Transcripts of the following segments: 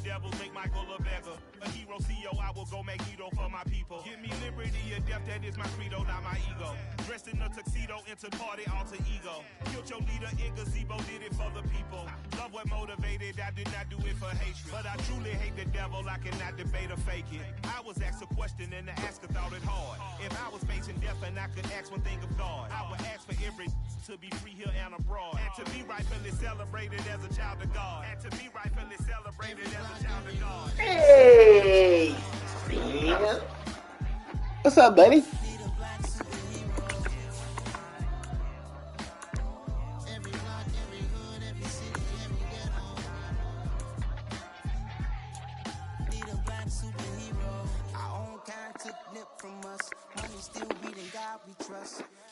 devils make Michael a beggar. A hero CEO, I will go Magneto for my people. Give me liberty or death, that is my credo, not my ego. Dressed in a tuxedo, entered party, alter ego. Killed your leader in gazebo, did it for the people. Love what motivated, I did not do it for hatred. But I truly hate the devil, I cannot debate or fake it. I was asked a question and the asker thought it hard. If I was facing death and I could ask one thing of God, I would ask for every to be free here and abroad. And to be rightfully celebrated as a child of God. And to be rightfully celebrated as a child of God. Hey! Yeah. What's up, buddy?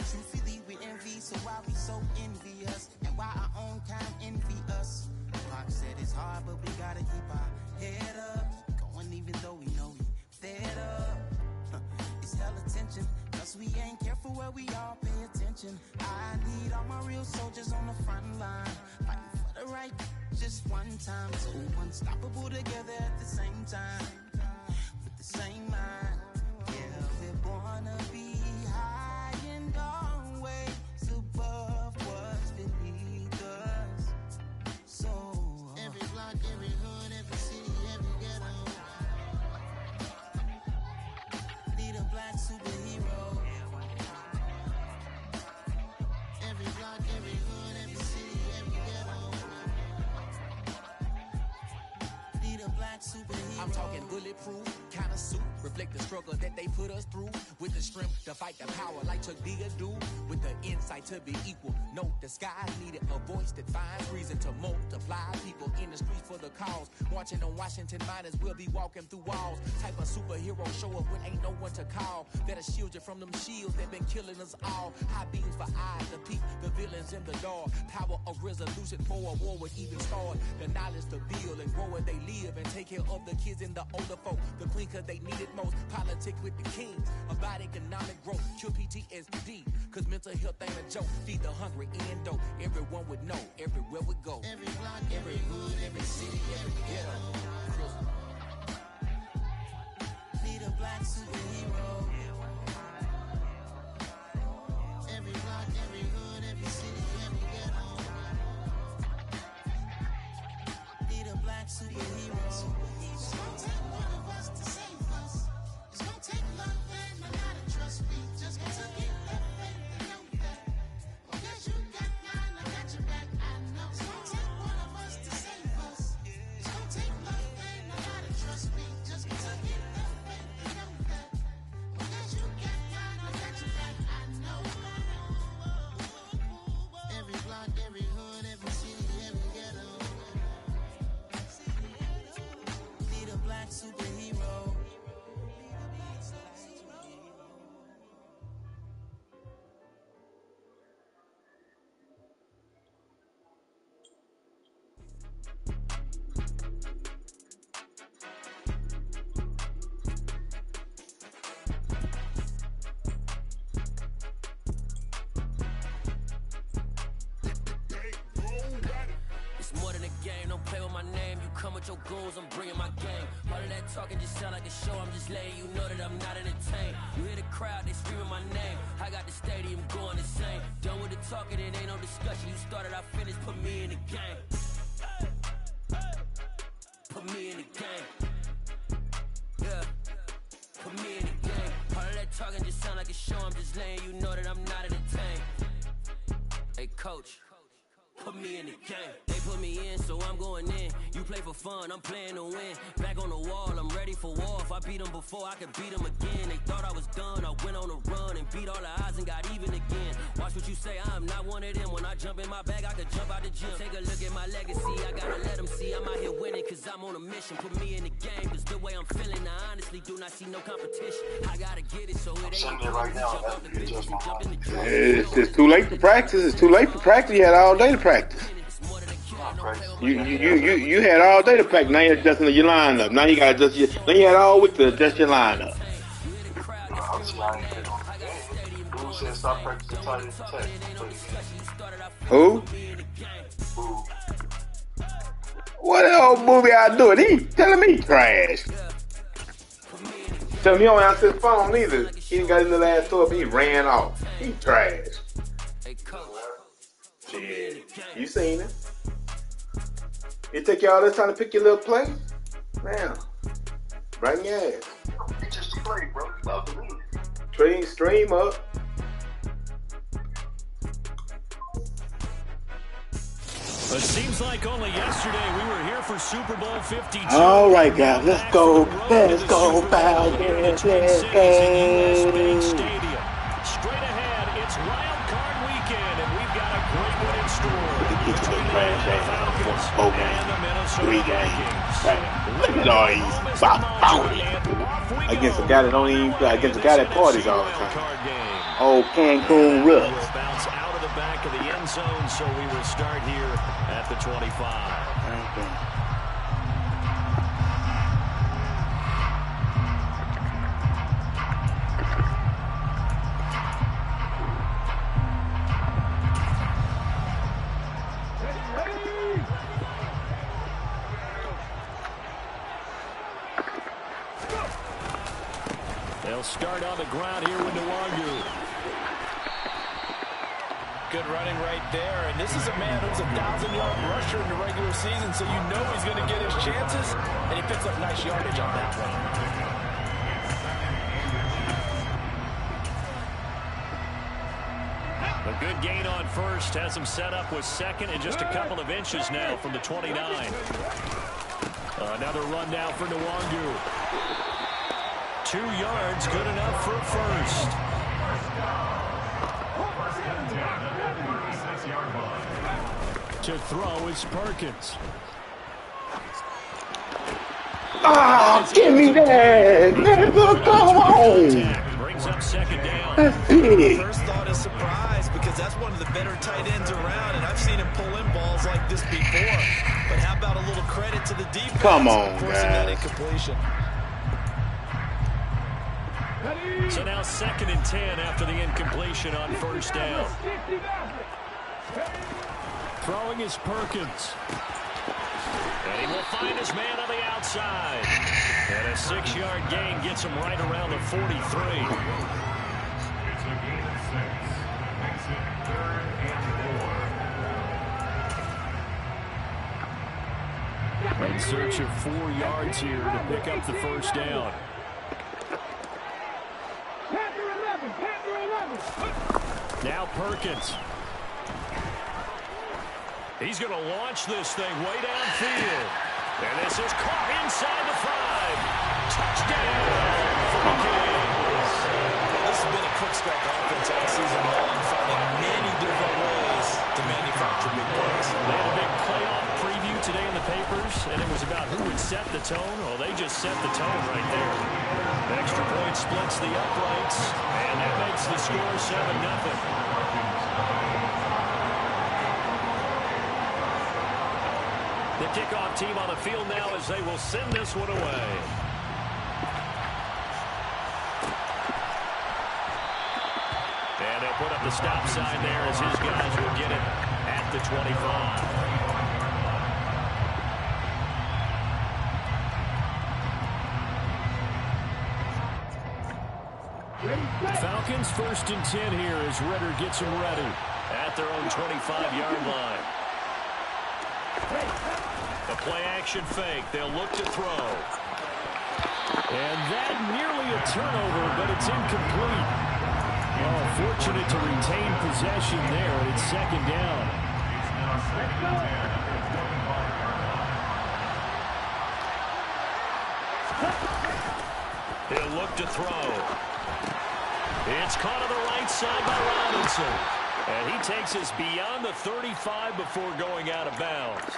Truthfully, we envy, so why we so envious? And why our own kind envy us? Pac said it's hard, but we gotta keep our head up. Going even though we know we fed up. It's hell attention, cause we ain't careful where we all pay attention. I need all my real soldiers on the front line, fighting for the right just one time. So unstoppable together at the same time, with the same mind. Yeah, we're born to be high and always above what's beneath us. So every block, every hood, every city, every ghetto need a black superhero. Every block, every hood, every city, every ghetto need a black superhero. I'm talking bulletproof kind of suit, reflect the struggle that they put us through, with the strength to fight the power like Chuck Digger do, with the insight to be equal. Note the sky needed a voice that finds reason to multiply people in the streets for the cause. Marching on Washington, might as well be walking through walls. Type of superhero show up when ain't no one to call. That'll shield you from them shields that been killing us all. High beams for eyes to peep the villains in the dark. Power of resolution for a war would even start. The knowledge to build and grow where they live and take care of the kids and the older folk. The clean cause they need it most. Politic with the kings about economic growth. Cure PTSD cause mental health ain't a joke. Feed the hungry and dope. Everyone would know everywhere we go. Every block, every hood, every city, every ghetto need a black superhero. Every block, every hood, every city, every ghetto need a black superhero. It's gonna take one of us to save us. It's gonna take love and a lot of trust. We just got to get that faith and know that. Because you got mine, I got your back, I know. It's gonna take one of us to save us. It's gonna take love and a lot of trust. We just got to get that faith and know that. Because you got mine, I got your back, I know. Every block, every hood, every city, every ghetto need a black superhero. It's more than a game, don't play with my name. You come with your goons, I'm bringing my game. All of that talking just sound like a show, I'm just letting you know that I'm not entertained. You hear the crowd, they screaming my name. I got the stadium going insane. Done with the talking, it ain't no discussion. You started, I finished, put me in the game. Put me in the game. Yeah, put me in the game. All of that talking just sound like a show, I'm just letting you know that I'm not entertained. Hey coach, put me in the game. They put me in, so I'm going in. You play for fun, I'm playing to win. Back on the wall, I'm ready for war. If I beat them before, I could beat them again. They thought I was done, I went on a run and beat all the odds and got even again. Watch what you say, I'm not one of them. When I jump in my bag, I could jump out the gym. Take a look at my legacy, I gotta let them see I'm out here winning, cause I'm on a mission. Put me in the game, cause the way I'm feeling, I honestly do not see no competition. I gotta get it, so it ain't right now. jump off the benches and jump in the truck. It's too late for practice. It's too late for practice. You had all day to practice. You had all day to practice. Now you're adjusting your lineup. Now you got to adjust your. Now you had all week to adjust your lineup. Obviously, I ain't been on the game. Who said stop practicing tight end tech? Who? Who? What old movie I doing? He telling me trash. Tell me he don't answer his phone either. He didn't got in the last tour, but he ran off. He trash. Shit. You seen it. It took you all this time to pick your little play? Man. Bring your ass. It's just a play, bro. You love the league. Stream up. It seems like only yesterday we were here for Super Bowl 52. All right, guys, let's go. Let's go, Falcons. Let's go. Stadium. Straight ahead, it's Wild Card Weekend, and we've got a great one in store. Get to the trash ass. 4 games. 3 games. Look at all these phony. Against a guy that don't even play. Against a guy that parties all the time. Oh, Cancun Rush. Bounce out of the back of the end zone, so we will start here at the 25. Okay. They'll start on the ground here with Nwangu. Good running right there, and this is a man who's a 1,000-yard rusher in the regular season, so you know he's going to get his chances, and he picks up nice yardage on that one. A good gain on first has him set up with second and just a couple of inches now from the 29. Another run now for Nwangu. 2 yards, good enough for first. To throw is Perkins. Ah, give me that. Never go on. Brings up second down. That's big. First thought is surprise, because that's one of the better tight ends around, and I've seen him pull in balls like this before. But how about a little credit to the defense? Come on, forcing that guys. incompletion. So now 2nd and 10 after the incompletion on first down. Throwing is Perkins. And he will find his man on the outside. And a 6-yard gain gets him right around the 43. It's a gain of 6. Makes it 3rd and 4. In search of 4 yards here to pick up the first down. Now Perkins. He's going to launch this thing way downfield. And this is caught inside the 5. Touchdown for the Kings. This has been a quick strike offense all season long, finding many different ways to manufacture big plays. They had a big playoff preview today in the papers, and it was about who would set the tone. Well, they just set the tone right there. Extra point splits the uprights, and that makes the score 7-0. The kickoff team on the field now as they will send this one away. And they'll put up the stop sign there as his guys will get it at the 25. Falcons 1st and 10 here as Ritter gets them ready at their own 25-yard line. The play action fake. They'll look to throw. And that nearly a turnover, but it's incomplete. Oh, fortunate to retain possession there. It's 2nd down. It's now 2nd and 10 at the 25. He'll look to throw. It's caught on the right side by Robinson. And he takes us beyond the 35 before going out of bounds.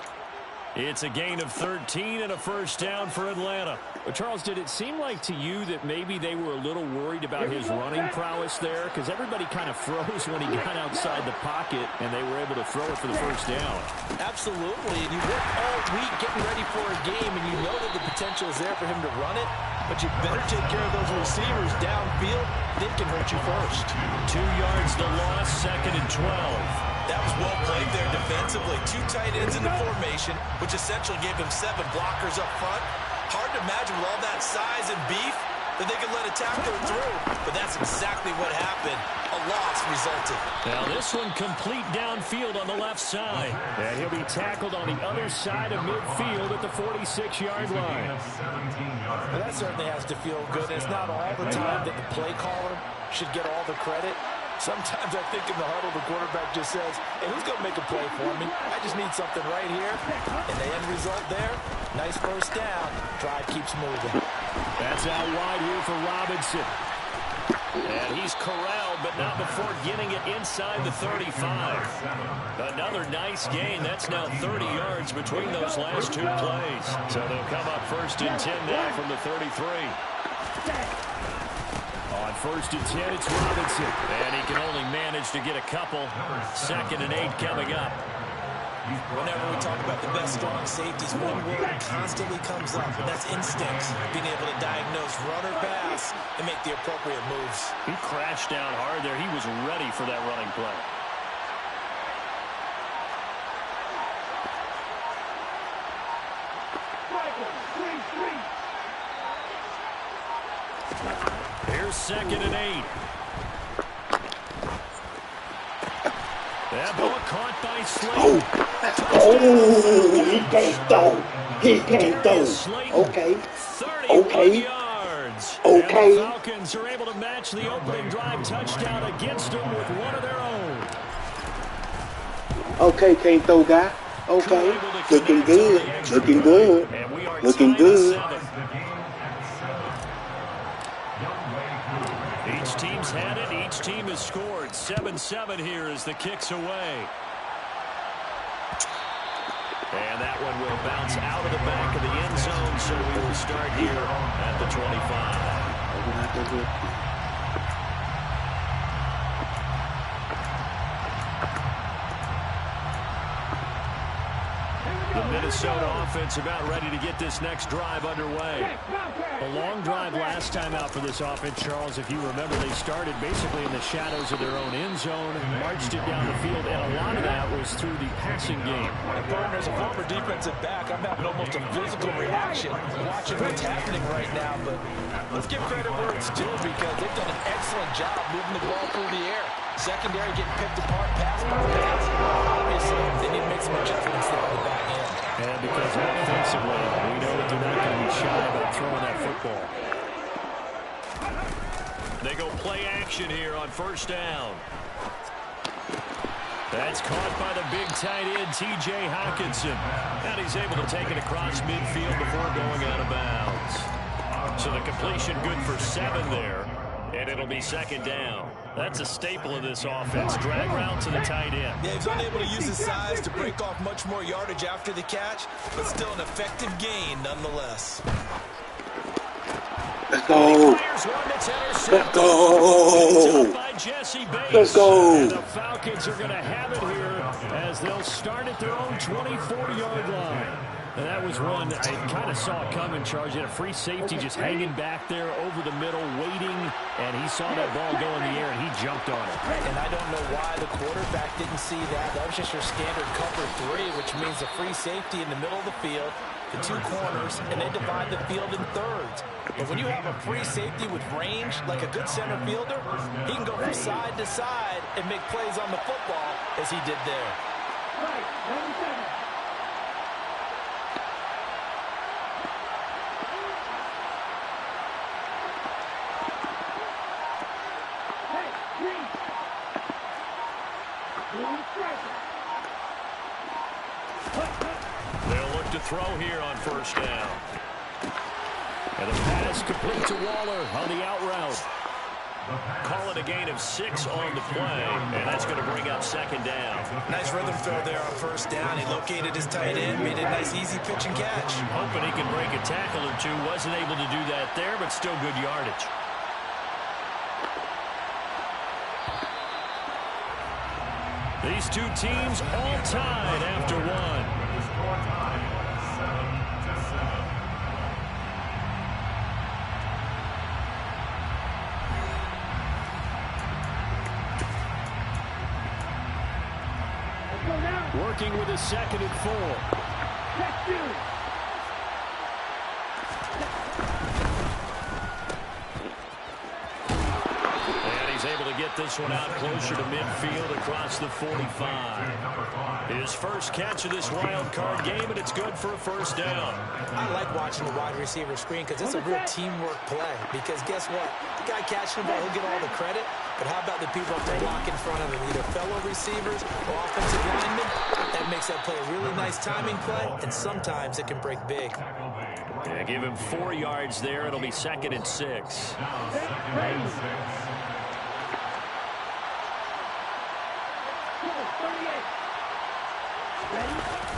It's a gain of 13 and a first down for Atlanta. But Charles, did it seem like to you that maybe they were a little worried about his running prowess there? Because everybody kind of froze when he got outside the pocket, and they were able to throw it for the first down. Absolutely, and you work all week getting ready for a game, and you know that the potential is there for him to run it, but you better take care of those receivers downfield. They can hurt you first. 2 yards the loss, 2nd and 12. That was well played there defensively. 2 tight ends in the formation, which essentially gave him 7 blockers up front. Hard to imagine with all that size and beef that they could let a tackler through, but that's exactly what happened. A loss resulted. Now this one complete downfield on the left side. And he'll be tackled on the other side of midfield at the 46-yard line. Well, that certainly has to feel good. It's not all the time that the play caller should get all the credit. Sometimes I think in the huddle, the quarterback just says, hey, who's going to make a play for me? I just need something right here. And the end result there, nice first down. Drive keeps moving. That's out wide here for Robinson. And he's corralled, but not before getting it inside the 35. Another nice gain. That's now 30 yards between those last 2 plays. So they'll come up 1st and 10 now from the 33. On 1st and 10, it's Robinson. And he can only manage to get a couple. 2nd and 8 coming up. Whenever we talk about the best strong safeties, one word constantly comes up, and that's instincts. Being able to diagnose run or pass and make the appropriate moves. He crashed down hard there. He was ready for that running play. Here's 2nd and 8. That ball caught by Slayton. Oh, he can't throw. He can't throw. Okay. 31 yards. Okay. And the Falcons are able to match the opening drive touchdown against them with one of their own. Okay, can't throw guy. Okay. Looking good. Looking good. Looking good. Each team's had it. Each team has scored. 7-7 here as the kick's away. And that one will bounce out of the back of the end zone, so we will start here at the 25. The Minnesota offense about ready to get this next drive underway. A long drive last time out for this offense, Charles. If you remember, they started basically in the shadows of their own end zone, marched it down the field, and a lot of that was through the passing game. And partner, as a former defensive back, I'm having almost a physical reaction watching what's happening right now. But let's give credit where it's due, because they've done an excellent job moving the ball through the air. Secondary getting picked apart, pass by pass. Obviously, they need to make some adjustments there on the back end. And because offensively, we know that they're not going to be shy about throwing that football. They go play action here on 1st down. That's caught by the big tight end, T.J. Hockenson. And he's able to take it across midfield before going out of bounds. So the completion good for 7 there. And it'll be 2nd down. That's a staple of this offense. Drag route to the tight end. Yeah, he's unable to use his size to break off much more yardage after the catch, but still an effective gain nonetheless. Let's go. Let's go. Let's go. And the Falcons are going to have it here as they'll start at their own 24-yard line. And that was one I kind of saw coming, Charles. He had a free safety just hanging back there over the middle, waiting, and he saw that ball go in the air, and he jumped on it. And I don't know why the quarterback didn't see that. That was just your standard cover 3, which means a free safety in the middle of the field, the 2 corners, and they divide the field in thirds. But when you have a free safety with range, like a good center fielder, he can go from side to side and make plays on the football as he did there. They'll look to throw here on 1st down. And the pass complete to Waller on the out route. Call it a gain of 6 on the play, and that's going to bring up 2nd down. Nice rhythm throw there on 1st down. He located his tight end, made a nice easy pitch and catch. Hoping he can break a tackle or 2. Wasn't able to do that there, but still good yardage. These 2 teams all tied after 1. Working with a 2nd and 4. And he's able to get this one out closer to midfield across the 45. His first catch of this wild card game, and it's good for a first down. I like watching the wide receiver screen because it's a real teamwork play. Because guess what? The guy catching the ball, he'll get all the credit. But how about the people up there lock in front of him, either fellow receivers or offensive linemen? That makes that play a really nice timing play, and sometimes it can break big. Yeah, give him 4 yards there. It'll be 2nd and 6.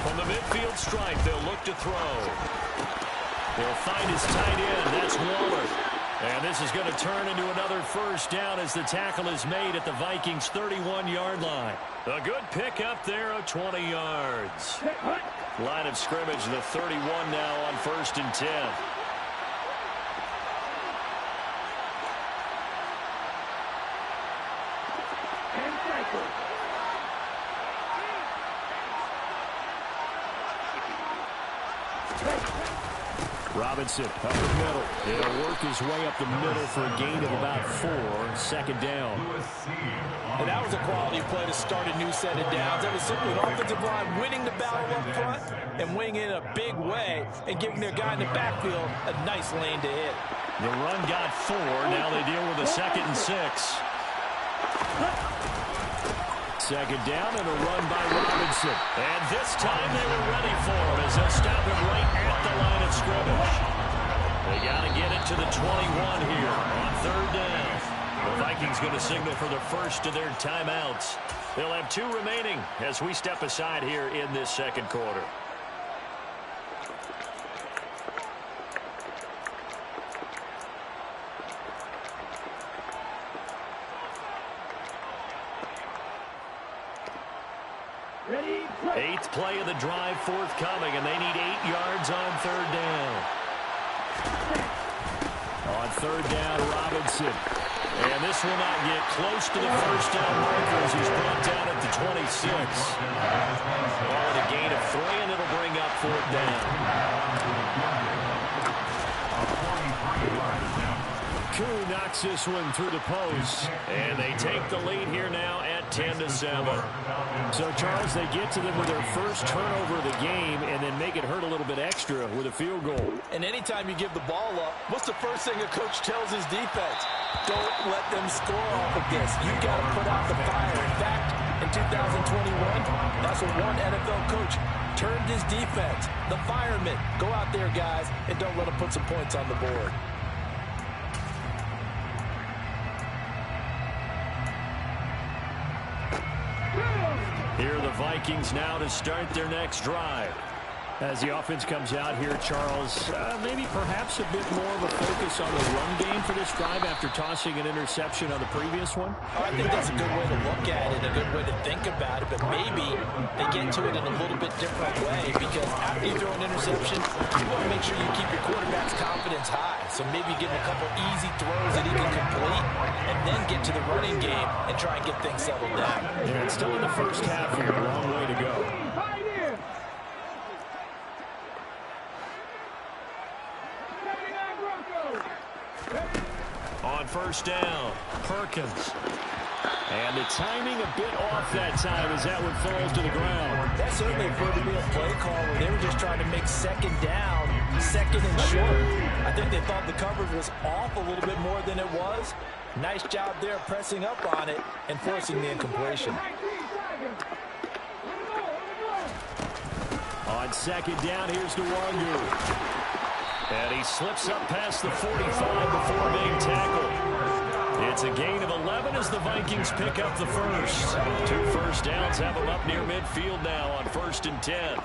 From the midfield stripe, they'll look to throw. They'll find his tight end. That's Waller. And this is going to turn into another first down as the tackle is made at the Vikings' 31-yard line. A good pickup there of 20 yards. Line of scrimmage, the 31 now on 1st and 10. Robinson up the middle. He'll work his way up the middle for a gain of about 4. 2nd down. And that was a quality play to start a new set of downs. That was simply an offensive line winning the battle up front and winning in a big way and giving their guy in the backfield a nice lane to hit. The run got 4. Now they deal with a 2nd and 6. 2nd down and a run by Robinson. And this time they were ready for him as they'll stop him right at the line of scrimmage. They got to get it to the 21 here on 3rd down. The Vikings going to signal for the first of their timeouts. They'll have 2 remaining as we step aside here in this 2nd quarter. Eighth play of the drive forthcoming, and they need 8 yards on 3rd down. On 3rd down, Robinson. And this will not get close to the first down markers. He's brought down at the 26. Ball at a gain of 3, and it'll bring up 4th down. Koo knocks this one through the post. And they take the lead here now at 10-7. So, Charles, they get to them with their first turnover of the game and then make it hurt a little bit extra with a field goal. And anytime you give the ball up, what's the first thing a coach tells his defense? Don't let them score off of this. You've got to put out the fire. In fact, in 2021, that's what one NFL coach turned his defense. The firemen. Go out there, guys, and don't let them put some points on the board. Here are the Vikings now to start their next drive. As the offense comes out here, Charles, maybe perhaps a bit more of a focus on the run game for this drive after tossing an interception on the previous one? I think that's a good way to look at it, a good way to think about it, but maybe they get to it in a little bit different way because after you throw an interception, you want to make sure you keep your quarterback's confidence high. So maybe give him a couple easy throws that he can complete and then get to the running game and try and get things settled down. Yeah, it's still in the first half here. A long way to go. On 1st down, Perkins. And the timing a bit off that time as that one falls to the ground. That certainly proved to be a play call where they were just trying to make 2nd down, 2nd and short. I think they thought the coverage was off a little bit more than it was. Nice job there pressing up on it and forcing the incompletion. On 2nd down, here's Nwangu. And he slips up past the 45 before being tackled. It's a gain of 11 as the Vikings pick up the first. 2 first downs have them up near midfield now on 1st and 10.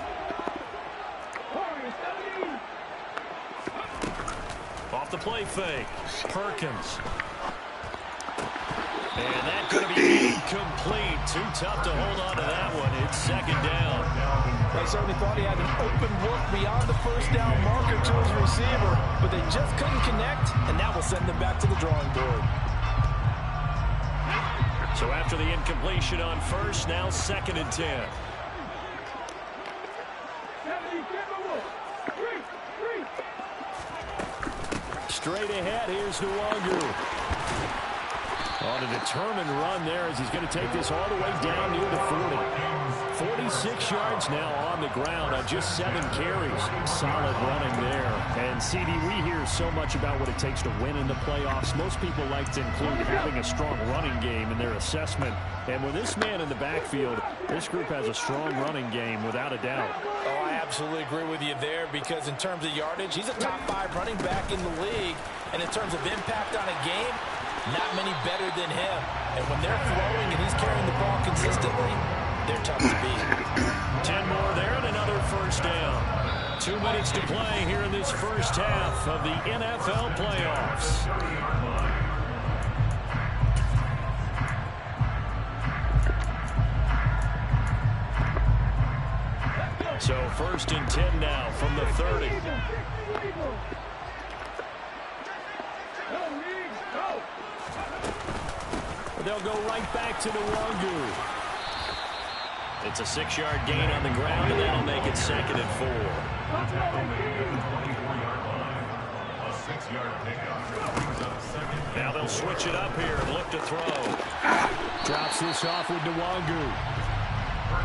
Off the play fake, Perkins. And that could be incomplete. Too tough to hold on to that one. It's 2nd down. They certainly thought he had an open look beyond the first down marker to his receiver, but they just couldn't connect, and that will send them back to the drawing board. So after the incompletion on 1st, now 2nd and 10. Straight ahead, here's Nwangu. On a determined run there as he's going to take this all the way down near the 40. 46 yards now on the ground on just 7 carries. Solid running there. And, CD, we hear so much about what it takes to win in the playoffs. Most people like to include having a strong running game in their assessment. And with this man in the backfield, this group has a strong running game without a doubt. Oh, I absolutely agree with you there because in terms of yardage, he's a top 5 running back in the league. And in terms of impact on a game, not many better than him. And when they're throwing and he's carrying the ball consistently, they're tough to beat. 10 more there and another first down. 2 minutes to play here in this first half of the NFL playoffs. So first and 10 now from the 30. They'll go right back to Nwangu. It's a 6-yard gain on the ground, and that'll make it 2nd and 4. Now they'll switch it up here and look to throw. Drops this off with Nwangu.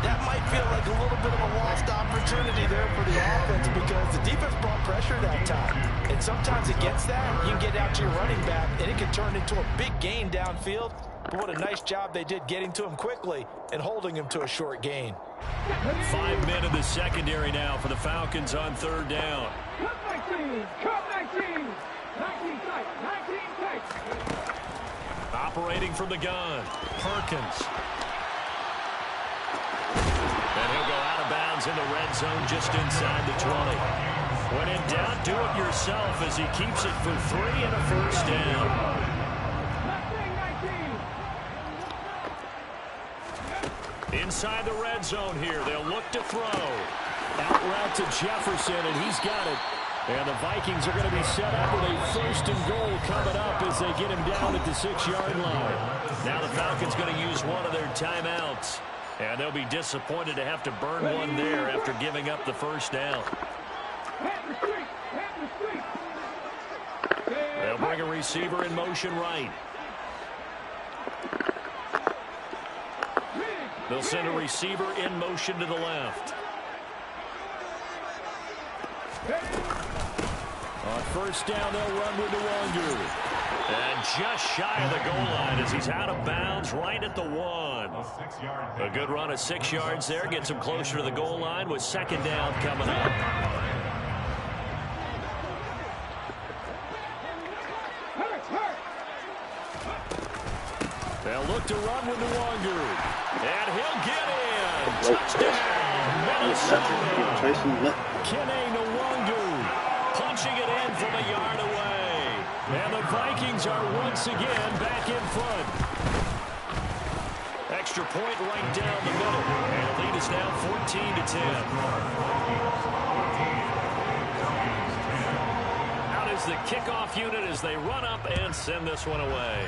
That might feel like a little bit of a lost opportunity there for the offense because the defense brought pressure that time. And sometimes against that, you can get out to your running back, and it can turn into a big gain downfield. But what a nice job they did getting to him quickly and holding him to a short gain. 5 men in the secondary now for the Falcons on 3rd down. Operating from the gun, Perkins. And he'll go out of bounds in the red zone just inside the 20. When in doubt, do it yourself as he keeps it for 3 and a first down. Inside the red zone here, they'll look to throw. Out route to Jefferson, and he's got it. And the Vikings are going to be set up with a 1st and goal coming up as they get him down at the 6-yard line. Now the Falcons going to use one of their timeouts. And they'll be disappointed to have to burn one there after giving up the first down. They'll bring a receiver in motion right. They'll send a receiver in motion to the left. On 1st down, they'll run with Nwangu. And just shy of the goal line as he's out of bounds right at the 1. A good run of 6 yards there. Gets him closer to the goal line with 2nd down coming up. They'll look to run with Nwangu. And he'll get in. Touchdown, Minnesota. Kene Nwangu punching it in from a yard away. And the Vikings are once again back in front. Extra point right down the middle. And the lead is now 14-10. Out is the kickoff unit as they run up and send this one away.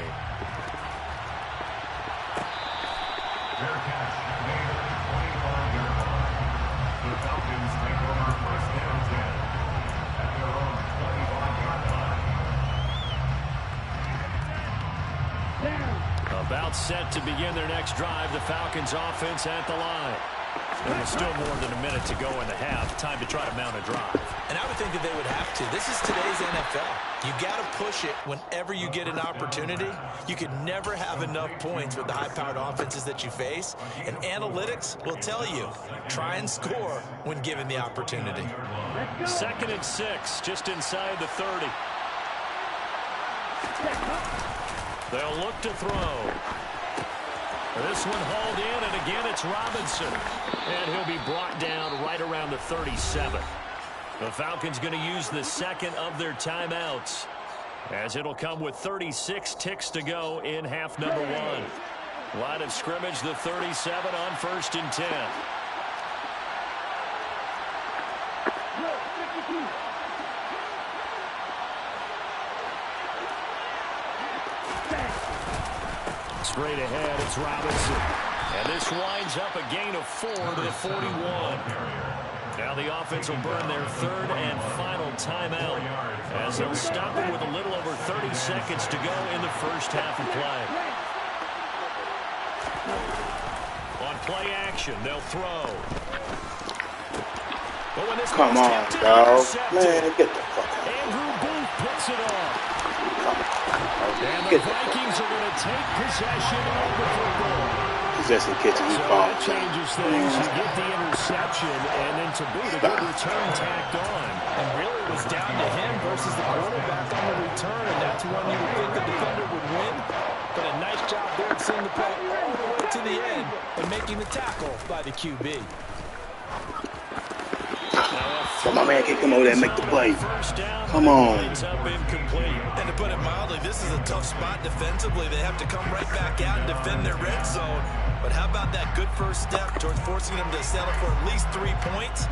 The Falcons take over 1st and 10 at their own 25-yard line. About set to begin their next drive, the Falcons offense at the line. And there's still more than a minute to go in the half. Time to try to mount a drive. And I would think that they would have to. This is today's NFL. You got to push it whenever you get an opportunity. You could never have enough points with the high-powered offenses that you face. And analytics will tell you, try and score when given the opportunity. 2nd and 6, just inside the 30. They'll look to throw. This one hauled in, and again it's Robinson. And he'll be brought down right around the 37. The Falcons going to use the 2nd of their timeouts, as it'll come with 36 ticks to go in half number 1. Line of scrimmage, the 37 on 1st and 10. Straight ahead, it's Robinson. And this winds up a gain of 4 to the 41. Now the offense will burn their third and final timeout as they'll stop it with a little over 30 seconds to go in the first half of play. On play action, they'll throw. But when this come on, dog. Man, get the fuck out. Andrew Booth puts it off. And the Vikings are going to take possession of the football. Possession catching, he ball. That changes things. You get the interception, and then to boot, a good return tacked on. And really, it was down to him versus the quarterback on the return, and that's one you would think the defender would win. But a nice job there at seeing the play all the way to the end and making the tackle by the QB. So my man can come over there and make the play. Come on. And to put it mildly, this is a tough spot defensively. They have to come right back out and defend their red zone. But how about that good first step towards forcing them to settle for at least 3 points?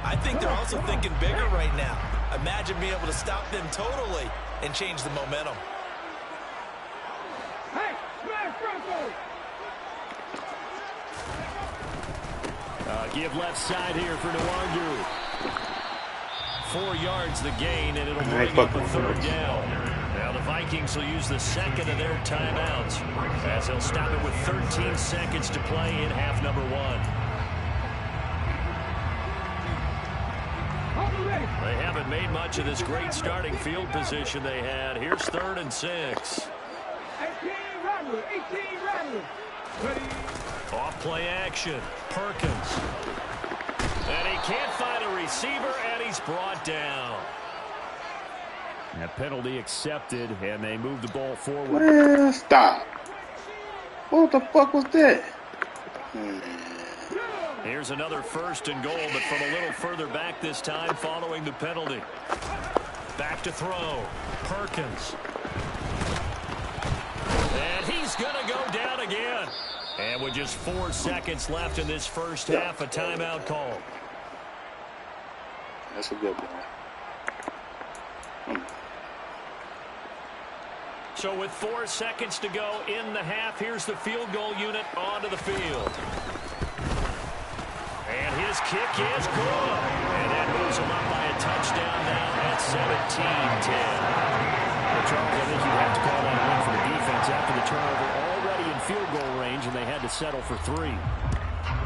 I think they're also thinking bigger right now. Imagine being able to stop them totally and change the momentum. Give left side here for Nwangu. 4 yards the gain, and it'll bring up a third down. Now the Vikings will use the second of their timeouts as they'll stop it with 13 seconds to play in half number 1. They haven't made much of this great starting field position they had. Here's 3rd and 6. Off play action. Perkins. And he can't find a receiver, and he's brought down. That penalty accepted, and they move the ball forward. Man, stop. What the fuck was that? Here's another 1st and goal, but from a little further back this time following the penalty. Back to throw. Perkins. And he's going to go down again. And with just 4 seconds left in this first half, a timeout call. That's a good one. So with 4 seconds to go in the half, here's the field goal unit onto the field. And his kick is good. And that moves him up by a touchdown now at 17-10. Well, Charles, I think you have to call that a win for the defense after the turnover already in field goal range, and they had to settle for 3.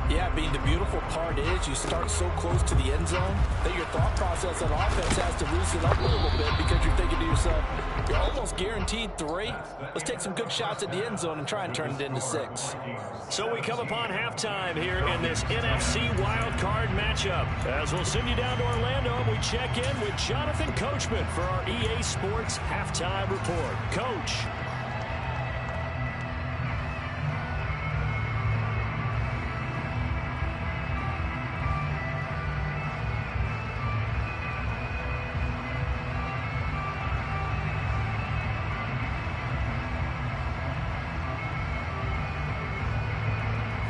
Yeah, being the beautiful part is you start so close to the end zone that your thought process on offense has to loosen up a little bit because you're thinking to yourself, you're almost guaranteed 3. Let's take some good shots at the end zone and try and turn it into 6. So we come upon halftime here in this NFC Wild Card matchup. As we'll send you down to Orlando, and we check in with Jonathan Coachman for our EA Sports Halftime Report. Coach.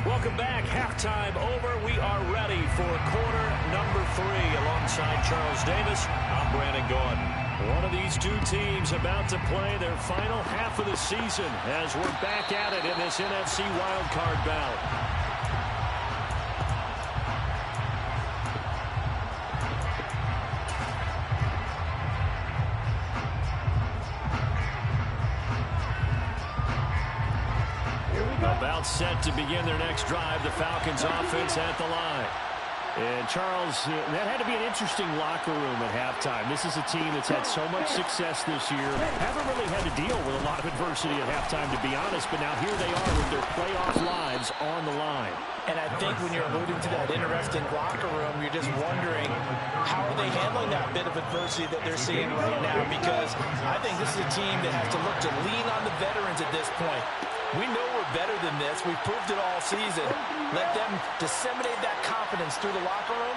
Welcome back. Halftime over. We are ready for quarter number 3. Alongside Charles Davis, I'm Brandon Gordon. One of these two teams about to play their final half of the season as we're back at it in this NFC wildcard bout. About set to begin their next drive. The Falcons offense at the line. And Charles, that had to be an interesting locker room at halftime. This is a team that's had so much success this year. Haven't really had to deal with a lot of adversity at halftime, to be honest. But now here they are with their playoff lives on the line. And I think when you're alluding to that interesting locker room, you're just wondering how are they handling that bit of adversity that they're seeing right now? Because I think this is a team that has to look to lean on the veterans at this point. We know we're better than this. We've proved it all season. Let them disseminate that confidence through the locker room.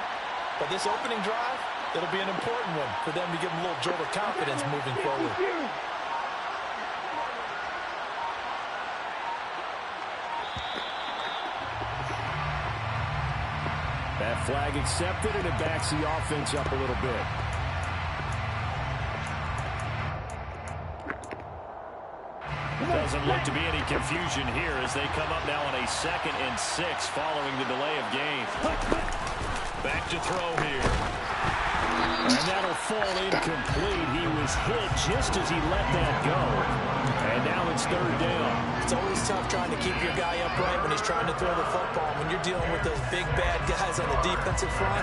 But this opening drive, it'll be an important one for them to give them a little jolt of confidence moving forward. That flag accepted, and it backs the offense up a little bit. Doesn't look to be any confusion here as they come up now on a 2nd and 6 following the delay of game. Back to throw here. And that'll fall incomplete. He was hit just as he let that go. And now it's third down. It's always tough trying to keep your guy upright when he's trying to throw the football. When you're dealing with those big, bad guys on the defensive front,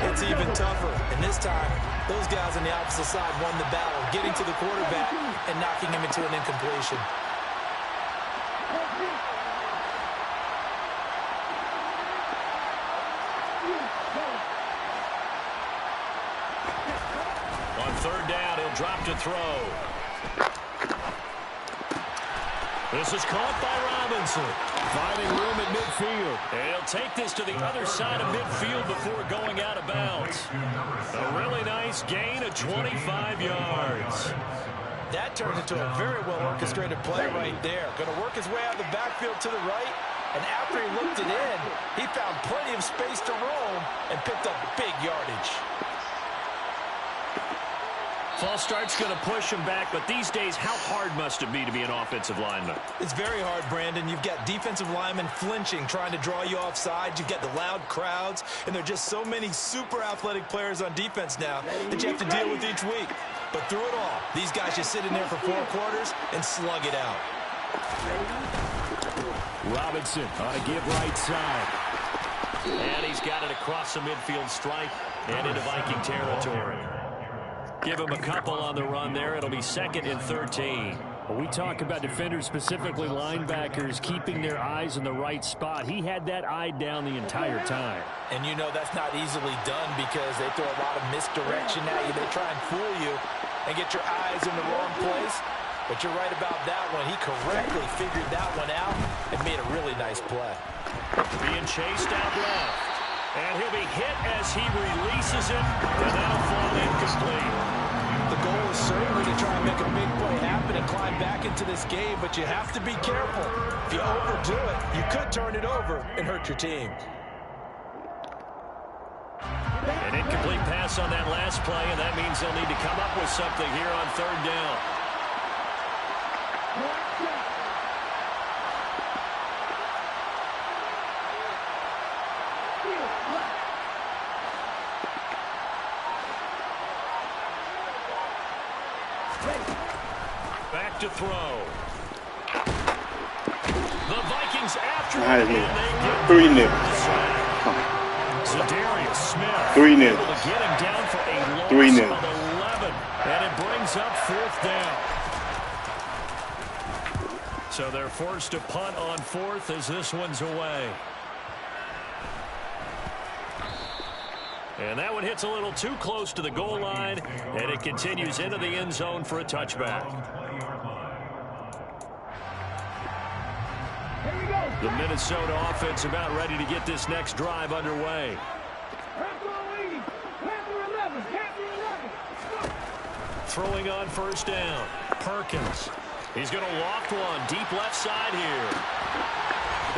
it's even tougher. And this time, those guys on the opposite side won the battle, getting to the quarterback and knocking him into an incompletion. On third down, he'll drop to throw. This is caught by Robinson. Finding room at midfield. And he'll take this to the other side of midfield before going out of bounds. A really nice gain of 25 yards. That turned into a very well-orchestrated play right there. Going to work his way out of the backfield to the right. And after he looked it in, he found plenty of space to roam and picked up big yardage. False start's going to push him back, but these days, how hard must it be to be an offensive lineman? It's very hard, Brandon. You've got defensive linemen flinching, trying to draw you offside. You've got the loud crowds, and there are just so many super athletic players on defense now that you have to deal with each week. But through it all, these guys just sit in there for 4 quarters and slug it out. Robinson on a give right side. And he's got it across the midfield stripe and into Viking territory. Give him a couple on the run there. It'll be 2nd and 13. Well, we talk about defenders, specifically linebackers, keeping their eyes in the right spot. He had that eye down the entire time. And you know that's not easily done because they throw a lot of misdirection at you. They try and fool you and get your eyes in the wrong place. But you're right about that one. He correctly figured that one out and made a really nice play. Being chased out left. And he'll be hit as he releases it, and that'll fall incomplete. The goal is certainly to try and make a big play happen and climb back into this game, but you have to be careful. If you overdo it, you could turn it over and hurt your team. An incomplete pass on that last play, and that means they'll need to come up with something here on third down. Back to throw. The Vikings after it, and they get 3-0. Za'Darius Smith 3-0. able to get him down for a loss 3-0. of 11, and it brings up 4th down. So they're forced to punt on 4th as this one's away. And that one hits a little too close to the goal line, and it continues into the end zone for a touchback. The Minnesota offense about ready to get this next drive underway. Throwing on first down. Perkins. He's going to loft one deep left side here.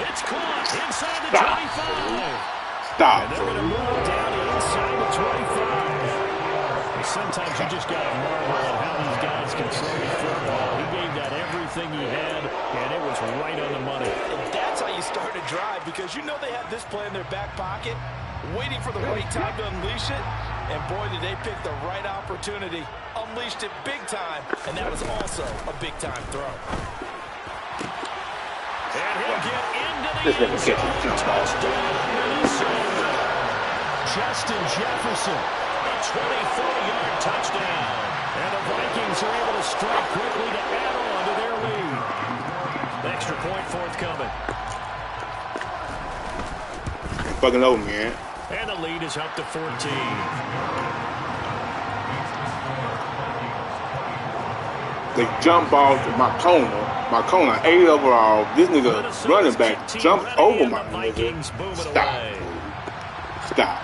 It's caught inside the 25. Stop. And they're going to move down inside the 25. Sometimes you just got to marvel at how these guys can throw the football. He gave that everything he had, and it was right on the money. And that's how you start a drive because you know they had this play in their back pocket, waiting for the right time to unleash it. And boy, did they pick the right opportunity. Unleashed it big time, and that was also a big-time throw. And he'll get into the end zone. Touchdown, Minnesota. Justin Jefferson, a 24-yard touchdown. And the Vikings are able to strike quickly to add on to their lead. Extra point forthcoming. Fucking over, man. And the lead is up to 14. They jump off my corner 8 overall. This nigga running back jumped over my nigga. Stop. Stop.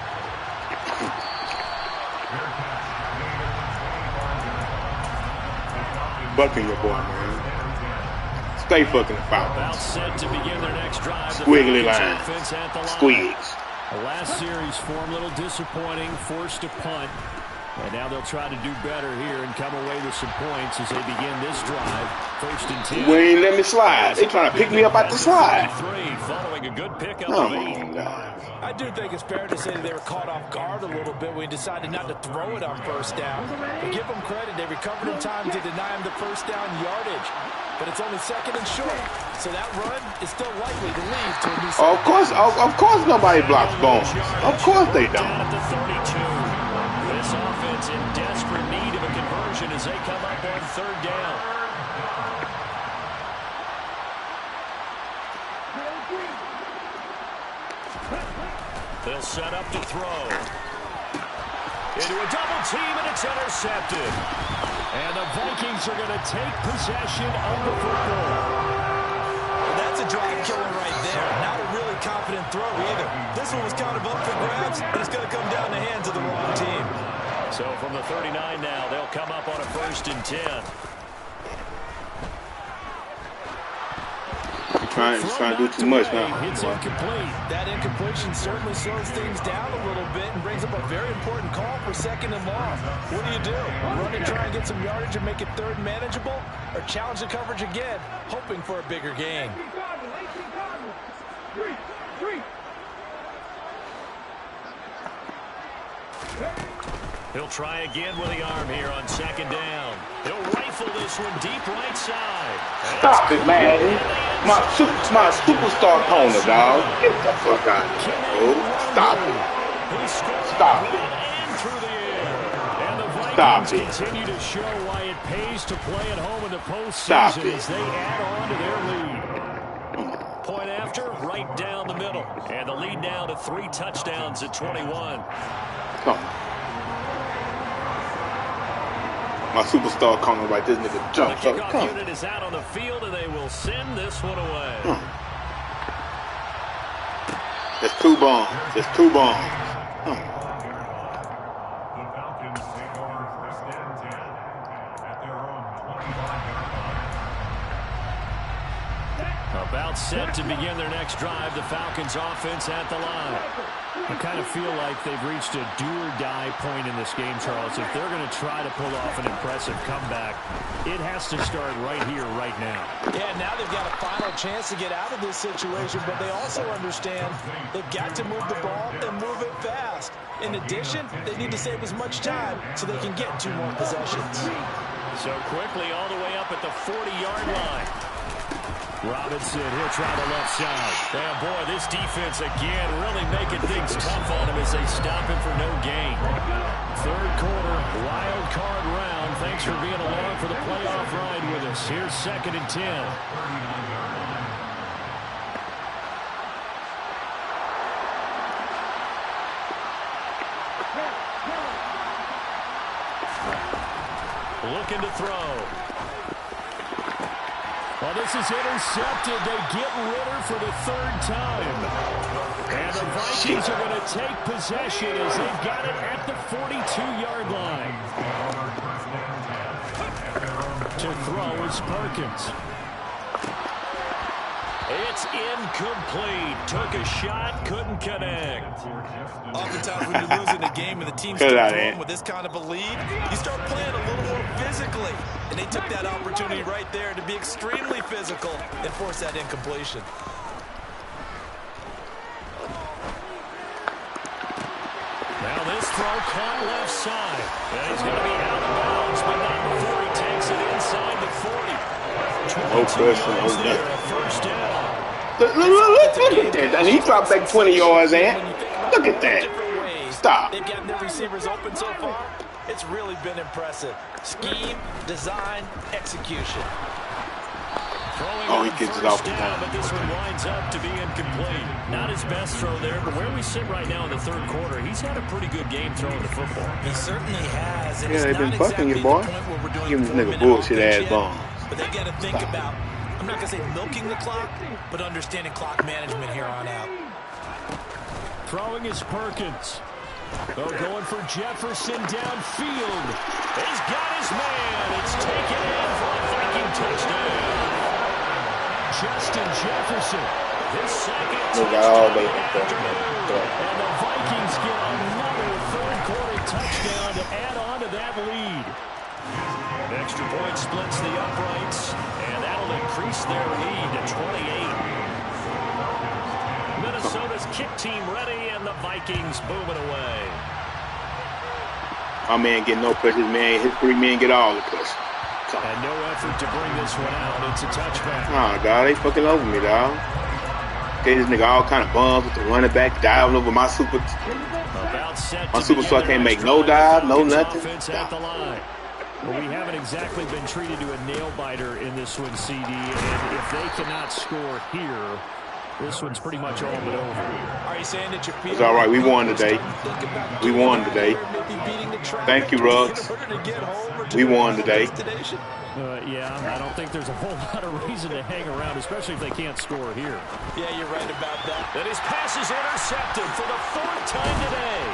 Bucking your boy, man. Stay fucking foul. About set to begin their next drive. Squiggly line. Squeeze. The last series for him, a little disappointing, forced to punt. And now they'll try to do better here and come away with some points as they begin this drive. 1st and 10. We ain't let me slide. They trying to pick me up at the slide. Following a good pickup Oh, of 8. God. I do think it's fair to say that they were caught off guard a little bit when we decided not to throw it on 1st down. But give them credit. They recovered in time to deny him the 1st down yardage. But it's only 2nd and short. So that run is still likely to lead to a new Of course nobody blocks Bones. Of course they don't. Down at the 32. This offense in desperate need of a conversion as they come up on 3rd down. They'll set up to throw. Into a double team, and it's intercepted. And the Vikings are going to take possession of the football. Well, that's a drive killer right there. Not a really confident throw either. This one was kind of up for grabs, and it's going to come down the hands of the wrong team. So from the 39 now, they'll come up on a 1st and 10. Trying to do too much now. It's incomplete. That incompletion certainly slows things down a little bit and brings up a very important call for 2nd and long. What do? Run and try and get some yardage and make it 3rd manageable, or challenge the coverage again, hoping for a bigger gain? He'll try again with the arm here on 2nd down. He'll rifle this one deep right side. Stop it, man. My superstar corner, dog. Get the fuck out of here. Oh, stop it. Stop it. And the Stop Vikings it. continue to show why it pays to play at home in the postseason as they add on to their lead. Point after, right down the middle. And the lead now to 3 touchdowns at 21. Come on. My superstar corner right, this nigga jumps up. The kickoff unit is out on the field, and they will send this one away. It's 2 bombs. It's 2 bombs. The Falcons take over 1st and 10 at their own 25-yard line. About set to begin their next drive, the Falcons offense at the line. I kind of feel like they've reached a do-or-die point in this game, Charles. If they're going to try to pull off an impressive comeback, it has to start right here, right now. Yeah, now they've got a final chance to get out of this situation, but they also understand they've got to move the ball and move it fast. In addition, they need to save as much time so they can get 2 more possessions. So quickly all the way up at the 40-yard line. Robinson, he'll try the left side. And boy, this defense again really making things tough on him as they stop him for no gain. 3rd quarter, wild card round. Thanks for being along for the playoff ride with us. Here's 2nd and 10. Looking to throw. Well, this is intercepted. They get Ritter for the 3rd time. And the Vikings are going to take possession as they've got it at the 42-yard line. To throw is Perkins. It's incomplete. Took a shot, couldn't connect. Oftentimes when you're losing a game and the team's still throwing with this kind of a lead, you start playing a little more physically. And they took that opportunity right there to be extremely physical and force that incompletion. Now this throw caught left side. And he's going to be out of bounds, but not before he takes it inside the 40. No question, no there, a 1st down. Look at that. And he dropped back 20 yards, man. Look at that. Stop. They've gotten their receivers open so far. It's really been impressive. Scheme, design, execution. Oh, he gets it off the down, time. but this one winds up to be incomplete. Not his best throw there, but where we sit right now in the 3rd quarter, he's had a pretty good game throwing the football. He certainly has. And Yeah, they've been fucking you, boy. Give this nigga bullshit-ass bombs. But they got to think about, I'm not going to say milking the clock, but understanding clock management here on out. Throwing is Perkins. They're going for Jefferson downfield. He's got his man. It's taken in for a Viking touchdown. Justin Jefferson. His 2nd touchdown. And the Vikings get another 3rd quarter touchdown to add on to that lead. Extra point splits the uprights, and that'll increase their lead to 28. Minnesota's kick team ready, and the Vikings booming away. My man get no push. His 3 men get all the push. And no effort to bring this one out. It's a touchback. Nah, dog, they fucking over me, dog. Okay, this nigga all kind of bums with the running back diving over my super. My superstar can't make no dive, no nothing. At the line. Well, we haven't exactly been treated to a nail-biter in this one, CD, and if they cannot score here, this one's pretty much all but over. Are you saying that it's all right. We won today. We won today. Thank you, Ruggs. We won today. Yeah, I don't think there's a whole lot of reason to hang around, especially if they can't score here. Yeah, you're right about that. And his pass is intercepted for the 4th time today.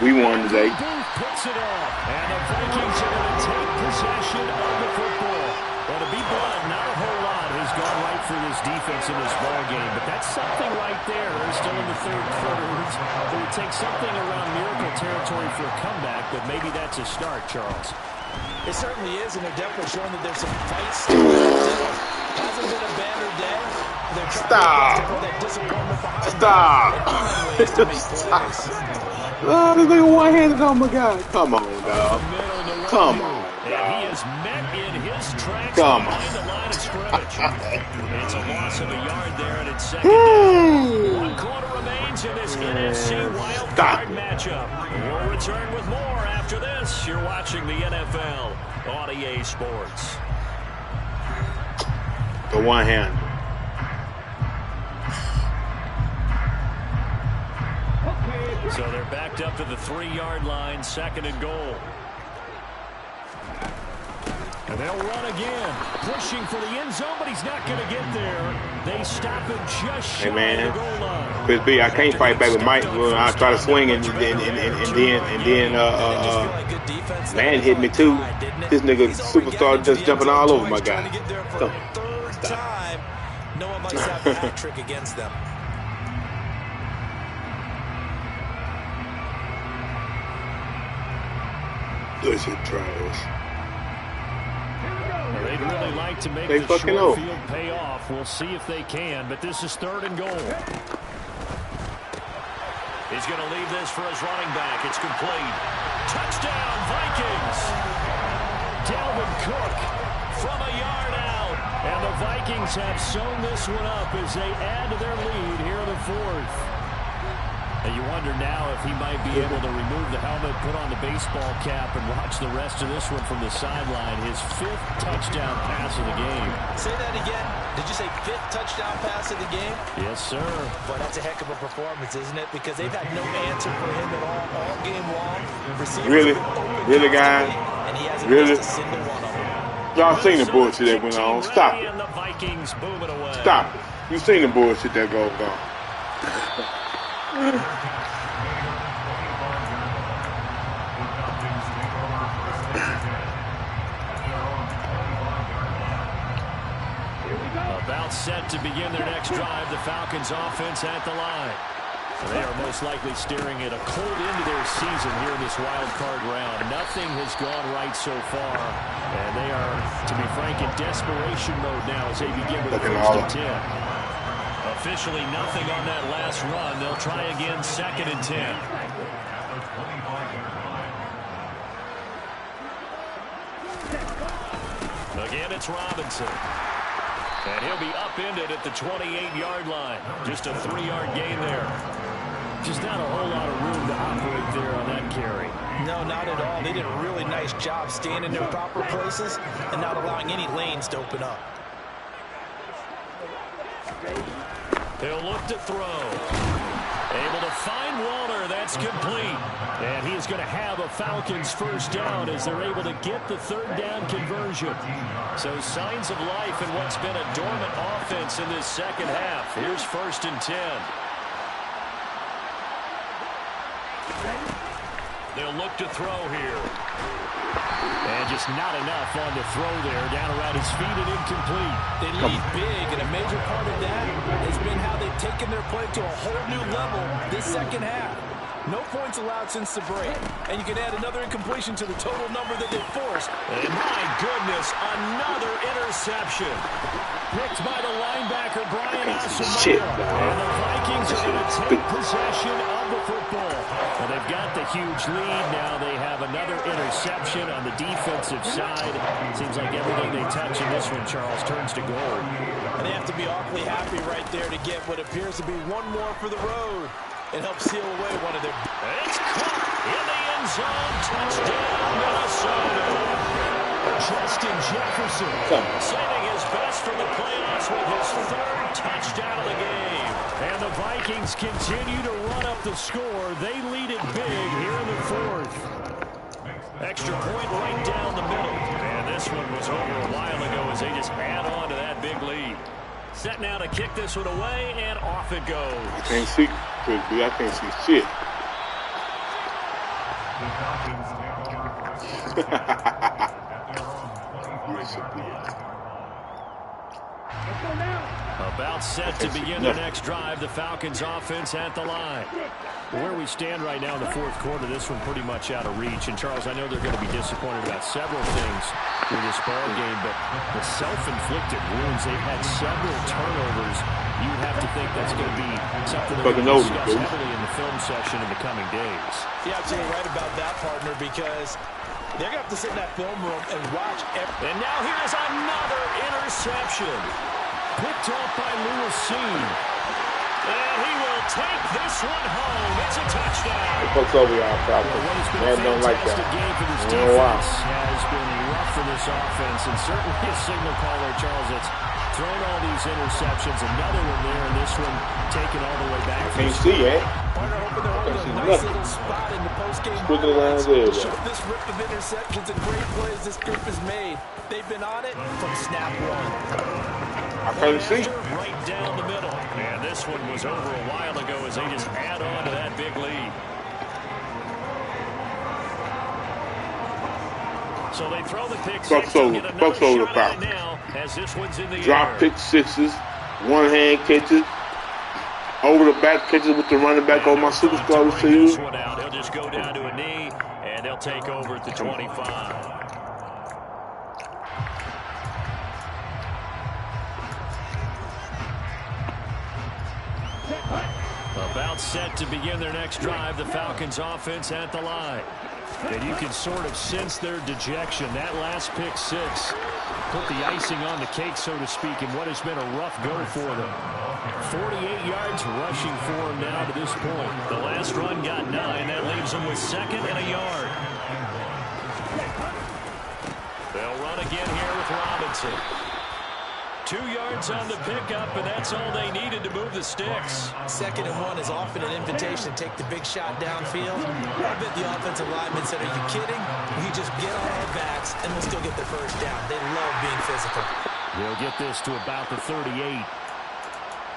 We won today. Booth picks it off, and the Vikings are going to take possession of the football. Well, to be blunt, not a whole lot has gone right for this defense in this ball game, but that's something right there. They're still in the 3rd quarter. It would take something around miracle territory for a comeback, but maybe that's a start, Charles. It certainly is, and they're definitely showing that there's some fight still. Hasn't been a banner day. Stop. Stop. Oh, this nigga one-handed. Oh, my God. Come on, dog. Come on. And he is met in his tracks behind the line of scrimmage. It's a loss of a yard there, and it's 2nd down. 1 quarter remains in this NFC wild card matchup. We'll return with more after this. You're watching the NFL on EA Sports. The one hand. So they're backed up to the 3-yard line, 2nd and goal. And they'll run again, pushing for the end zone, but he's not going to get there. They stop him just shy of the goal line. Chris B, I can't fight back with Mike when I try to swing and then man hit me too. This nigga superstar just jumping all over my guy. Time, no one likes that hat trick against them. This is trash. They'd really like to make the short field pay off. We'll see if they can, but this is 3rd and goal. He's going to leave this for his running back. It's complete. Touchdown, Vikings! Dalvin Cook from a yard out. And the Vikings have sewn this one up as they add to their lead here in the 4th. And you wonder now if he might be able to remove the helmet, put on the baseball cap, and watch the rest of this one from the sideline. His 5th touchdown pass of the game. Say that again. Did you say 5th touchdown pass of the game? Yes, sir. But that's a heck of a performance, isn't it? Because they've had no answer for him at all game long. Really? Really, guys? And he hasn't really? missed a single one of them. Y'all seen the bullshit that went on. Stop it. The Vikings booming away. Stop it. You seen the bullshit that goes on. About set to begin their next drive. The Falcons offense at the line. They are most likely staring at a cold end to their season here in this wild card round. Nothing has gone right so far. And they are, to be frank, in desperation mode now as they begin with the 1st and 10. Officially nothing on that last run. They'll try again, 2nd and 10. Again, it's Robinson. And he'll be upended at the 28-yard line. Just a 3-yard gain there. Just not a whole lot of room to operate there on that carry. No, not at all. They did a really nice job staying in their proper places and not allowing any lanes to open up. He'll look to throw. Able to find Walter. That's complete. And he's going to have a Falcons 1st down as they're able to get the 3rd down conversion. So signs of life in what's been a dormant offense in this 2nd half. Here's 1st and 10. They'll look to throw here. And just not enough on the throw there. Down around his feet and incomplete. They lead big, and a major part of that has been how they've taken their play to a whole new level this 2nd half. No points allowed since the break. And you can add another incompletion to the total number that they forced. And my goodness, another interception. Picked by the linebacker, Brian Asamoah. And the Vikings are going to take possession of the football. Well, they've got the huge lead. Now they have another interception on the defensive side. It seems like everything they touch in this one, Charles, turns to gold. And they have to be awfully happy right there to get what appears to be one more for the road. It helps seal away one of their... It's caught in the end zone. Touchdown, Minnesota. Justin Jefferson saving his best from the playoffs with his third touchdown of the game. And the Vikings continue to run up the score. They lead it big here in the fourth. Extra point right down the middle. And this one was over a while ago as they just add on to that big lead. Set now to kick this one away, and off it goes. I can't see. I can't see shit. About set to begin their next drive. The Falcons offense at the line. Where we stand right now in the fourth quarter, this one pretty much out of reach. And, Charles, I know they're going to be disappointed about several things in this ball game, but the self-inflicted wounds, they've had several turnovers. You have to think that's going to be something they're going to discuss heavily in the film session in the coming days. You're absolutely right about that, partner, because they're going to have to sit in that film room and watch And now here's another interception. Picked off by Lewis Cine. And he will take this one home. It's a touchdown. What's over y'all, Falcons? Man, don't like that. Game for this defense has been rough for this offense, and certainly a signal caller, Charles, that's thrown all these interceptions. Another one there, and this one taken all the way back. Can't see it. Partner hoping they're holding a nice little spot in the postgame. This rip of interceptions and great plays this group has made. They've been on it from snap one. I couldn't see. Right down the middle. And this one was over a while ago as they just add on to that big lead. So they throw the pick six. Bucks over the Falcons. As this one's in the drop pick sixes, one hand catches, over the back catches with the running back on my superstar receiver. He'll just go down to a knee, and they'll take over at the 25. About set to begin their next drive, the Falcons offense at the line. And you can sort of sense their dejection. That last pick six put the icing on the cake, so to speak, in what has been a rough go for them. 48 yards rushing for them now to this point. The last run got 9. That leaves them with second and a yard. They'll run again here with Robinson. 2 yards on the pickup, and that's all they needed to move the sticks. 2nd and 1 is often an invitation to take the big shot downfield. I bet the offensive lineman said, are you kidding? We just get on our backs, and we'll still get the first down. They love being physical. They'll get this to about the 38.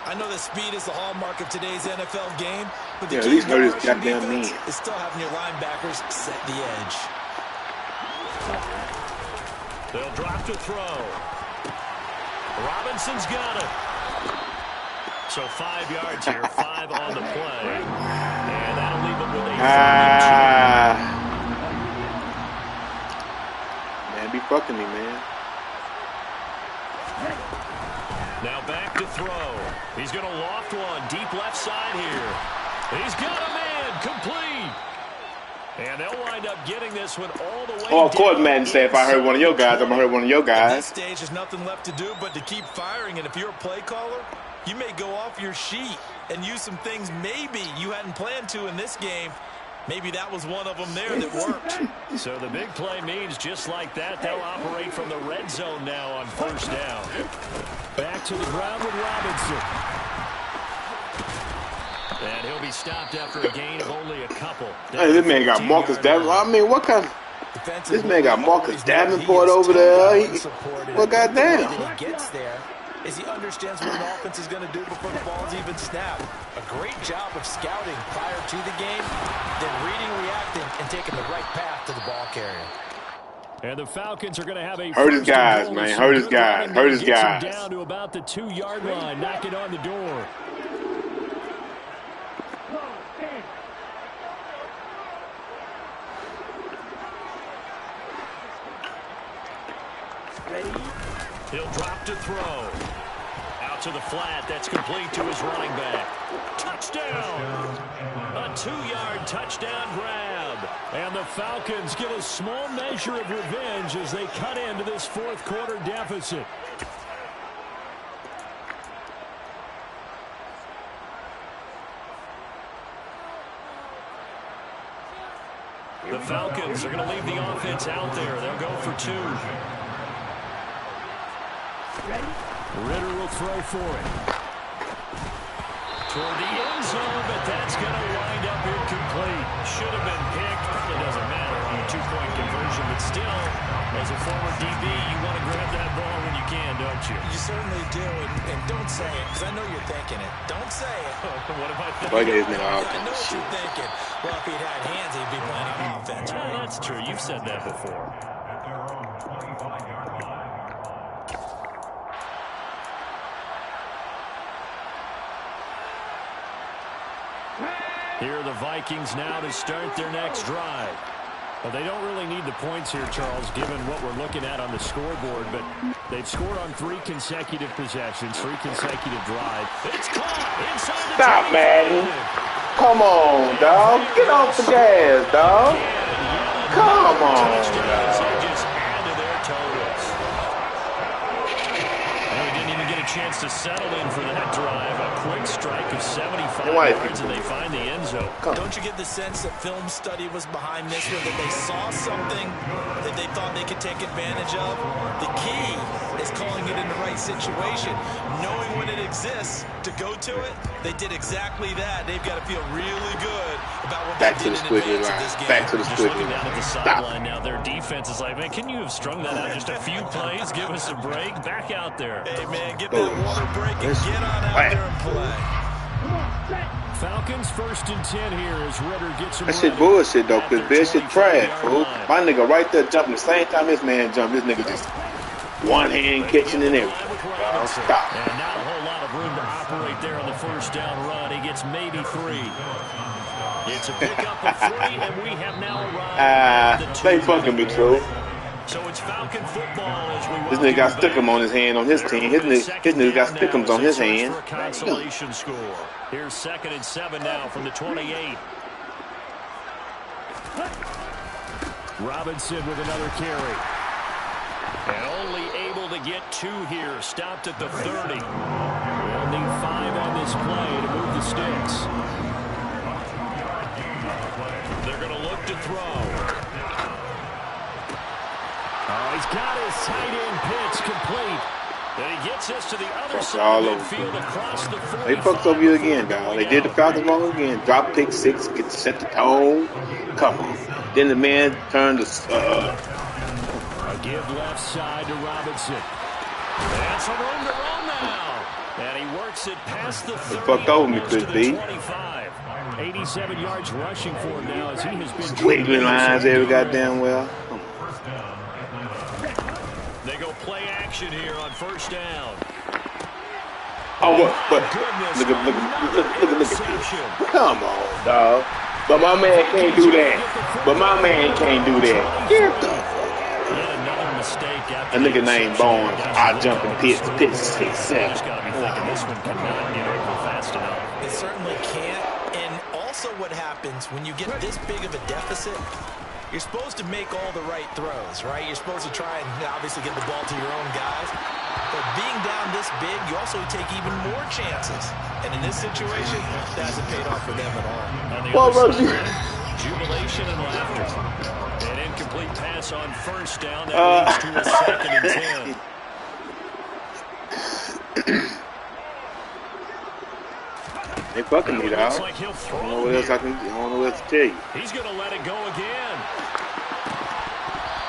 I know that speed is the hallmark of today's NFL game, but the at least know this goddamn man is still having your linebackers set the edge. They'll drop to throw. Robinson's got it. So 5 yards here, 5 on the play. And that'll leave them with a 32. Man, be fucking me, man. Now back to throw. He's going to loft one deep left side here. He's got a man complete. And they'll wind up getting this one all the way. Oh, Court Madden say if I heard one of your guys, I'm going to hurt one of your guys. At this stage, there's nothing left to do but to keep firing. And if you're a play caller, you may go off your sheet and use some things maybe you hadn't planned to in this game. Maybe that was one of them there that worked. So the big play means just like that, they'll operate from the red zone now on first down. Back to the ground with Robinson. And he'll be stopped after a gain of only a couple. Hey, this man got Marcus Davenport. I mean, what kind of... This man got Marcus Davenport over there. Well, goddamn. He gets there as he understands what an offense is going to do before the ball's even snapped. A great job of scouting prior to the game, then reading, reacting, and taking the right path to the ball carrier. And the Falcons are going to have a... Hurt his guys, man. Hurt his guys. Hurt his guys. Down to about the 2-yard line. Knock it on the door. He'll drop to throw. Out to the flat. That's complete to his running back. Touchdown! A 2-yard touchdown grab. And the Falcons get a small measure of revenge as they cut into this fourth quarter deficit. The Falcons are going to leave the offense out there. They'll go for 2. Ritter will throw for it. Toward the end zone, but that's going to wind up incomplete. Should have been picked. Probably doesn't matter on a 2-point conversion, but still, as a former DB, you want to grab that ball when you can, don't you? You certainly do, and don't say it, because I know you're thinking it. Don't say it. What am I thinking? I know what you're thinking. Well, if he'd had hands, he'd be playing on offense. Well, that's true. You've said that before. At their own 25-yard line. Here are the Vikings now to start their next drive. Well, they don't really need the points here, Charles, given what we're looking at on the scoreboard, but they've scored on 3 consecutive possessions, 3 consecutive drives. It's caught inside the Stop, Madden. Come on, dog. Get off the gas, dog. Come on, dog. Chance to settle in for that drive. A quick strike of 75 yards, and they find the end zone. Don't you get the sense that film study was behind this one, that they saw something that they thought they could take advantage of? The key is calling it in the right situation, knowing when it exists to go to it. They did exactly that. They've got to feel really good about what they did in advance of this game. Back to the just looking down at the sideline now, their defense is like, man, can you have strung that out just a few plays? Give us a break. Back out there. Hey, man, get that water break and get on out there and play. Falcons 1st and 10 here as Ritter gets him. That shit bullshit, though, because this shit trash, fool. My nigga right there jumping the same time this man jumped. This nigga just one hand catching and everything. Stop. And not a whole lot of room to operate there on the first down run. He gets maybe 3. It's a pickup of 3, and we have now arrived. They fucking me, true. So it's Falcon football as we this nigga got stick'em on his hand on his team. His nigga got stick'ems on his hand. Consolation score. Here's 2nd and 7 now from the 28. Robinson with another carry. And only able to get 2 here. Stopped at the 30. We'll need 5 on this play to move the sticks. They're going to look to throw. He's got his tight end pitch complete. And he gets us to the other side of midfield across the 45. They fucked over you again, dog. They did the Falcons wrong again. Drop pick 6, get to set the tone. Come on. Then the man turned to a give left side to Robinson. And some room to run now. And he works it past the 30. They fucked over me, Chris B. 25. 87 yards rushing for him now as he has been wiggling lines every goddamn well. They go play action here on 1st down. Oh, what? Look at this. Come on, dog. But my man can't do that. Another mistake. A nigga named Barnes. I jump in pits 6, 7. Just gotta be thinking this one cannot get over fast enough. It certainly can't. And also what happens when you get this big of a deficit, you're supposed to make all the right throws, right? You're supposed to try and obviously get the ball to your own guys. But being down this big, you also take even more chances. And in this situation, that hasn't paid off for them at all. On the other side, jubilation and laughter. An incomplete pass on 1st down. That leads to a 2nd and 10. They fucking me, dog. Like I don't know what else I don't know what else to tell you. He's going to let it go again.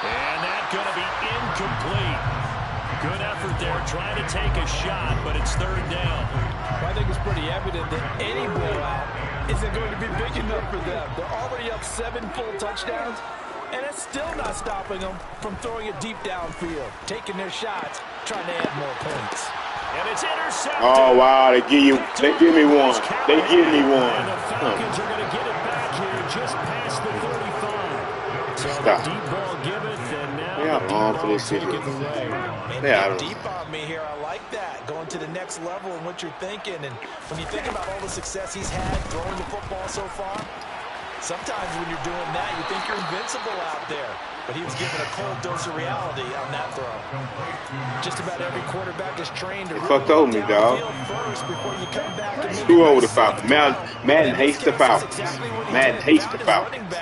And that's going to be incomplete. Good effort there, trying to take a shot, but it's 3rd down. I think it's pretty evident that any blowout isn't going to be big enough for them. They're already up 7 full touchdowns, and it's still not stopping them from throwing it deep downfield, taking their shots, trying to add more points. And it's intercepted. Oh, wow, they give me one. And the Falcons are going to get it back here just past the 35. So the deep ball giveth, and now going long for this deep shit. Man, deep on me here. I like that. Going to the next level and what you're thinking. And when you think about all the success he's had throwing the football so far, sometimes when you're doing that, you think you're invincible out there. But he was given a cold dose of reality on that throw. Just about every quarterback is trained to fucked over me, dog. Screw over the Falcons. Madden hates the Falcons. Madden hates the Falcons.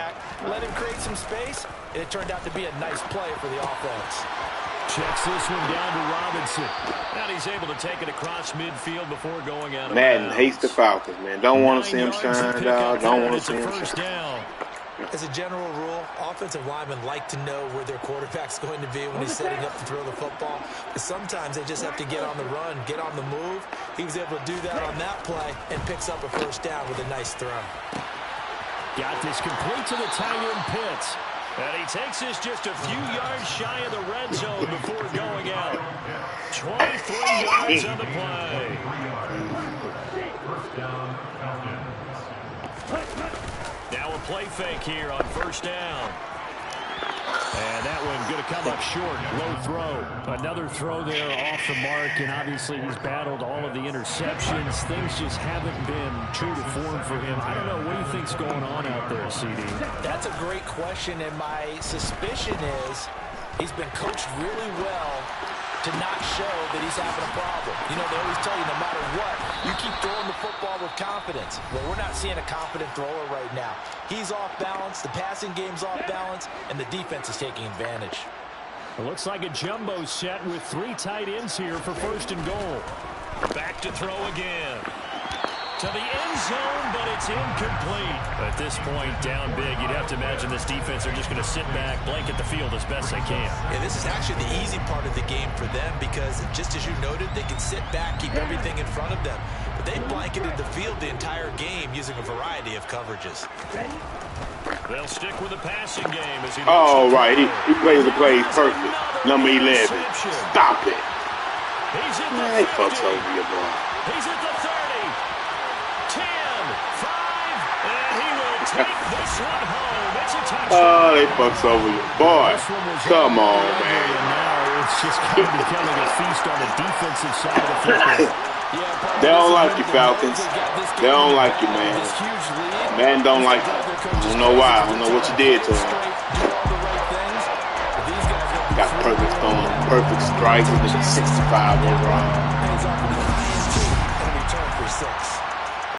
Let him create some space, and it turned out to be a nice play for the offense. Checks this one down to Robinson. And he's able to take it across midfield before going out of Madden bounds. hates the Falcons, man. Don't want to see him shine, dog. Don't want to see him shine. As a general rule, offensive linemen like to know where their quarterback's going to be when he's setting up to throw the football. But sometimes they just have to get on the run, get on the move. He was able to do that on that play and picks up a first down with a nice throw. Got this complete to the tight end Pitts. And he takes this just a few yards shy of the red zone before going out. 23 yards on the play. Now a play fake here on first down. And that one going to come up short. Low throw. Another throw there off the mark. And obviously he's battled all of the interceptions. Things just haven't been true to form for him. I don't know. What do you think's going on out there, CD? That's a great question. And my suspicion is he's been coached really well to not show that he's having a problem. You know, they always tell you no matter what, you keep throwing the football with confidence. Well, we're not seeing a confident thrower right now. He's off balance, the passing game's off balance, and the defense is taking advantage. It looks like a jumbo set with 3 tight ends here for first and goal. Back to throw again. To the end zone, but it's incomplete. At this point, down big, you'd have to imagine this defense are just going to sit back, blanket the field as best they can. Yeah, this is actually the easy part of the game for them because, just as you noted, they can sit back, keep everything in front of them. But they blanketed the field the entire game using a variety of coverages. They'll stick with the passing game. As he right. He plays the plays perfect. Number 11. Stop it. He's in the 50. He fucks over your boy. He's at the 30. 10, 5, and he will take this one home. It's a touchdown. Oh, they fucks over your boy. Come on, man. And now it's just kind of becoming a feast on the defensive side of the football. They don't like you, Falcons. They don't like you, man. Man don't like you. I don't know why. I don't know what you did to him. Got perfect throwing, perfect strikes, and 65 overall.